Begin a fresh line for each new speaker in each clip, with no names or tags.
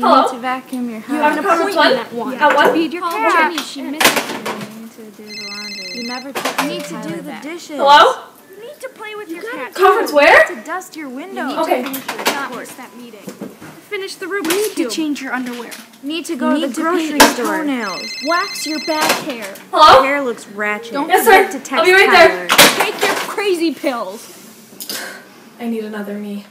Hello?
need to vacuum your house.
You have an appointment at 1. At 1?
Feed your cat. Jimmy, she missed it. You need to do the laundry. You never took
You need to do the dishes.
Hello? You need to play with your cat.
Conference where?
To dust your window.
Okay.
Not miss that meeting. Finish the Rubik's
You need
Cube.
to change your underwear.
Need to go to the grocery store. Toenails. Wax your back hair.
Hello?
Hair looks ratchet. Don't
Yes,
forget
sir.
to text
I'll be right there.
Tyler. Take your crazy pills.
I need another me.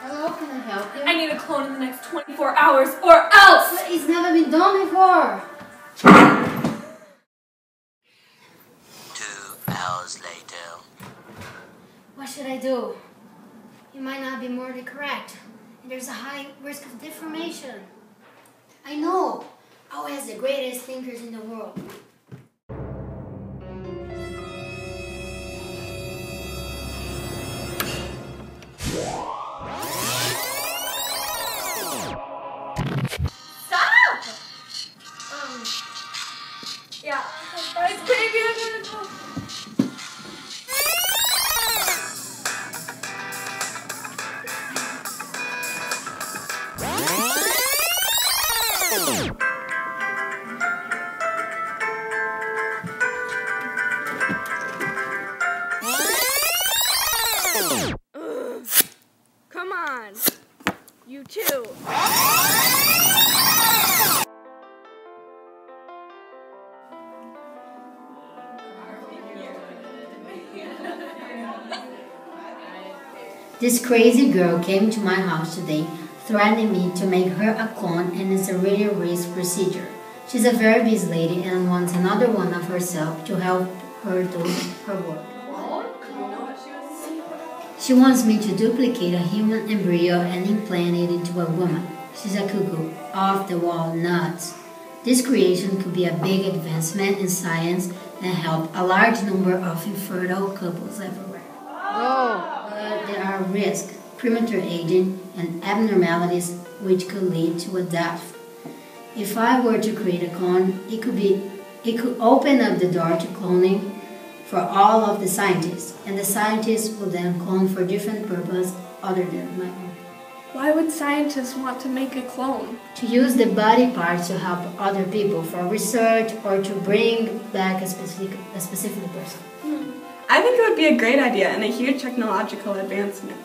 Hello, can I help you?
I need a clone in the next 24 hours or else!
But it's never been done before.
2 hours later.
What should I do? It might not be morally correct. And there's a high risk of deformation. I know. Our has the greatest thinkers in the world.
Stop! Yeah. It's baby, I'm gonna go.
Come on. You too.
This crazy girl came to my house today, threatening me to make her a clone, and it's a really risk procedure. She's a very busy lady and wants another one of herself to help her do her work. She wants me to duplicate a human embryo and implant it into a woman. She's a cuckoo, off-the-wall nuts. This creation could be a big advancement in science and help a large number of infertile couples everywhere. But there are risks, premature aging, and abnormalities which could lead to a death. If I were to create a clone, it could open up the door to cloning for all of the scientists, and the scientists will then clone for different purpose other than my own.
Why would scientists want to make a clone?
To use the body parts to help other people for research or to bring back a specific person.
I think it would be a great idea and a huge technological advancement.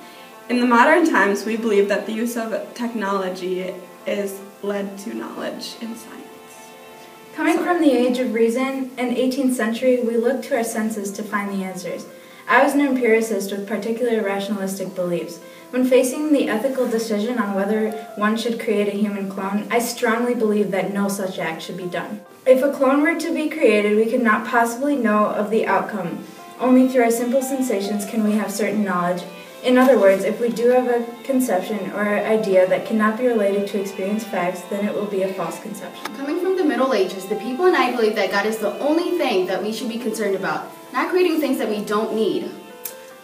In the modern times, we believe that the use of technology is led to knowledge in science.
Coming from the age of reason, in the 18th century, we looked to our senses to find the answers. I was an empiricist with particular rationalistic beliefs. When facing the ethical decision on whether one should create a human clone, I strongly believe that no such act should be done. If a clone were to be created, we could not possibly know of the outcome. Only through our simple sensations can we have certain knowledge. In other words, if we do have a conception or idea that cannot be related to experienced facts, then it will be a false conception.
Coming from the Middle Ages, the people and I believe that God is the only thing that we should be concerned about, not creating things that we don't need.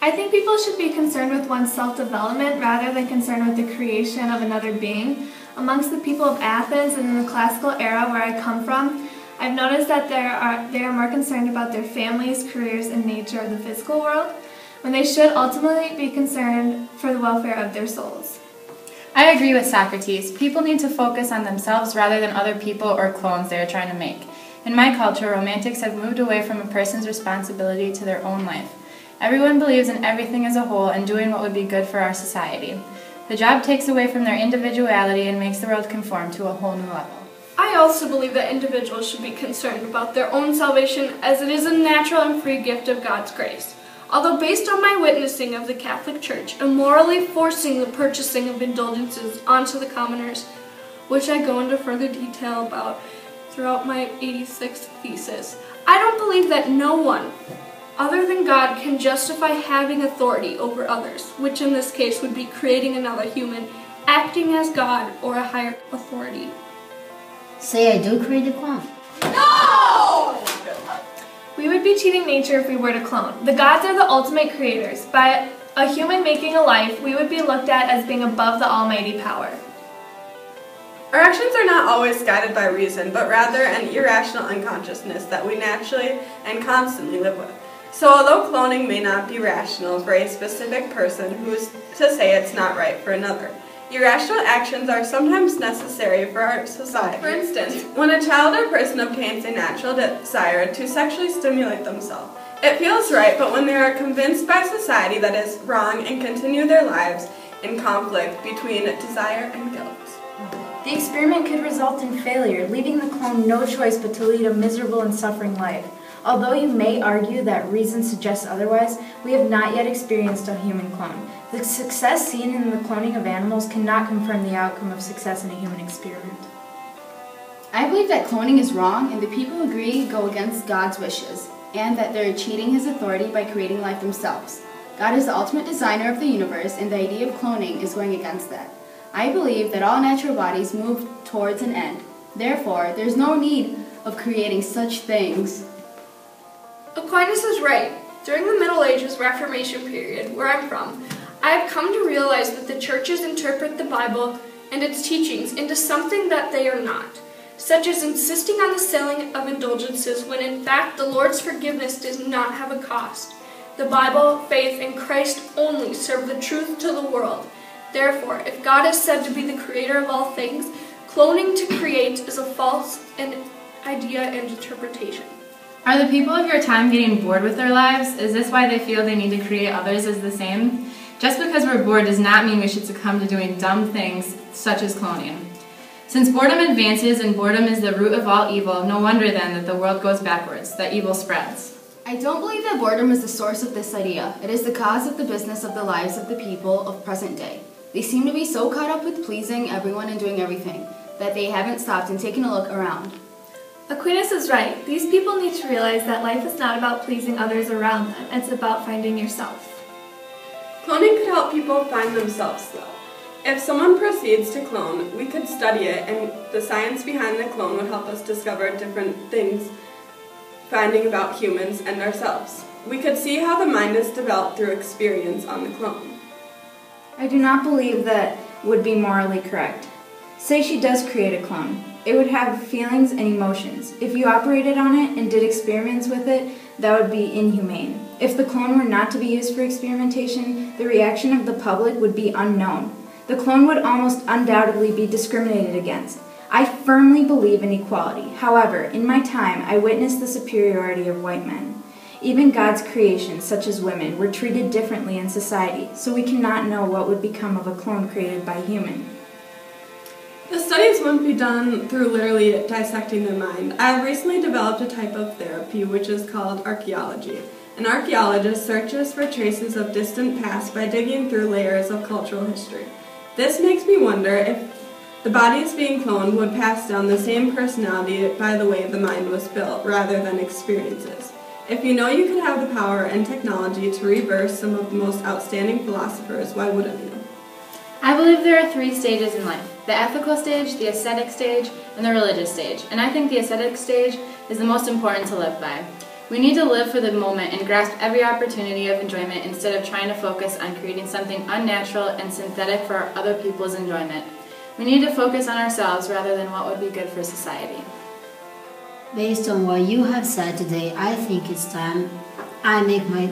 I think people should be concerned with one's self-development rather than concerned with the creation of another being. Amongst the people of Athens and in the classical era where I come from, I've noticed that they are more concerned about their families, careers, and nature of the physical world, when they should ultimately be concerned for the welfare of their souls.
I agree with Socrates. People need to focus on themselves rather than other people or clones they are trying to make. In my culture, romantics have moved away from a person's responsibility to their own life. Everyone believes in everything as a whole and doing what would be good for our society. The job takes away from their individuality and makes the world conform to a whole new level.
I also believe that individuals should be concerned about their own salvation, as it is a natural and free gift of God's grace. Although based on my witnessing of the Catholic Church immorally forcing the purchasing of indulgences onto the commoners, which I go into further detail about throughout my 86th thesis, I don't believe that no one other than God can justify having authority over others, which in this case would be creating another human, acting as God or a higher authority.
Say I do create a clone.
No! We would be cheating nature if we were to clone. The gods are the ultimate creators. By a human making a life, we would be looked at as being above the almighty power.
Our actions are not always guided by reason, but rather an irrational unconsciousness that we naturally and constantly live with. So although cloning may not be rational for a specific person, who's to say it's not right for another? Irrational actions are sometimes necessary for our society. For instance, when a child or person obtains a natural desire to sexually stimulate themselves, it feels right, but when they are convinced by society that is wrong and continue their lives in conflict between desire and guilt.
The experiment could result in failure, leaving the clone no choice but to lead a miserable and suffering life. Although you may argue that reason suggests otherwise, we have not yet experienced a human clone. The success seen in the cloning of animals cannot confirm the outcome of success in a human experiment.
I believe that cloning is wrong, and the people who agree go against God's wishes, and that they're cheating his authority by creating life themselves. God is the ultimate designer of the universe, and the idea of cloning is going against that. I believe that all natural bodies move towards an end. Therefore, there's no need of creating such things.
Aquinas is right. During the Middle Ages Reformation period, where I'm from, I have come to realize that the churches interpret the Bible and its teachings into something that they are not, such as insisting on the selling of indulgences when in fact the Lord's forgiveness does not have a cost. The Bible, faith, and Christ only serve the truth to the world. Therefore, if God is said to be the creator of all things, cloning to create is a false idea and interpretation.
Are the people of your time getting bored with their lives? Is this why they feel they need to create others as the same? Just because we're bored does not mean we should succumb to doing dumb things such as cloning. Since boredom advances and boredom is the root of all evil, no wonder then that the world goes backwards, that evil spreads.
I don't believe that boredom is the source of this idea. It is the cause of the business of the lives of the people of present day. They seem to be so caught up with pleasing everyone and doing everything that they haven't stopped and taken a look around.
Aquinas is right. These people need to realize that life is not about pleasing others around them. It's about finding yourself.
Cloning could help people find themselves, though. If someone proceeds to clone, we could study it, and the science behind the clone would help us discover different things, finding about humans and ourselves. We could see how the mind is developed through experience on the clone.
I do not believe that would be morally correct. Say she does create a clone. It would have feelings and emotions. If you operated on it and did experiments with it, that would be inhumane. If the clone were not to be used for experimentation, the reaction of the public would be unknown. The clone would almost undoubtedly be discriminated against. I firmly believe in equality. However, in my time, I witnessed the superiority of white men. Even God's creations, such as women, were treated differently in society, so we cannot know what would become of a clone created by a human.
The studies wouldn't be done through literally dissecting their mind. I have recently developed a type of therapy which is called archaeology. An archaeologist searches for traces of distant past by digging through layers of cultural history. This makes me wonder if the bodies being cloned would pass down the same personality by the way the mind was built, rather than experiences. If you know you could have the power and technology to reverse some of the most outstanding philosophers, why wouldn't you?
I believe there are 3 stages in life: the ethical stage, the ascetic stage, and the religious stage. And I think the ascetic stage is the most important to live by. We need to live for the moment and grasp every opportunity of enjoyment instead of trying to focus on creating something unnatural and synthetic for other people's enjoyment. We need to focus on ourselves rather than what would be good for society.
Based on what you have said today, I think it's time I make my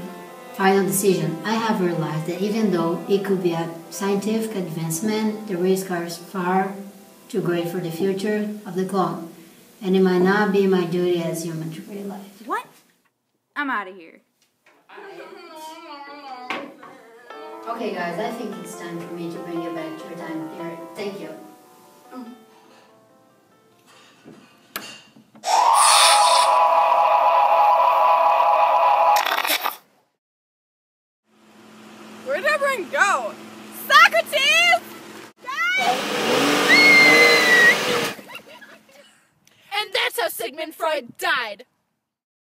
final decision. I have realized that even though it could be a scientific advancement, the risks are far too great for the future of the clone, and it might not be my duty as human to create life.
What? I'm out of here.
Okay guys, I think it's time for me to bring you back to your time here. Thank you.
Where'd everyone go? Socrates!
And that's how Sigmund Freud died.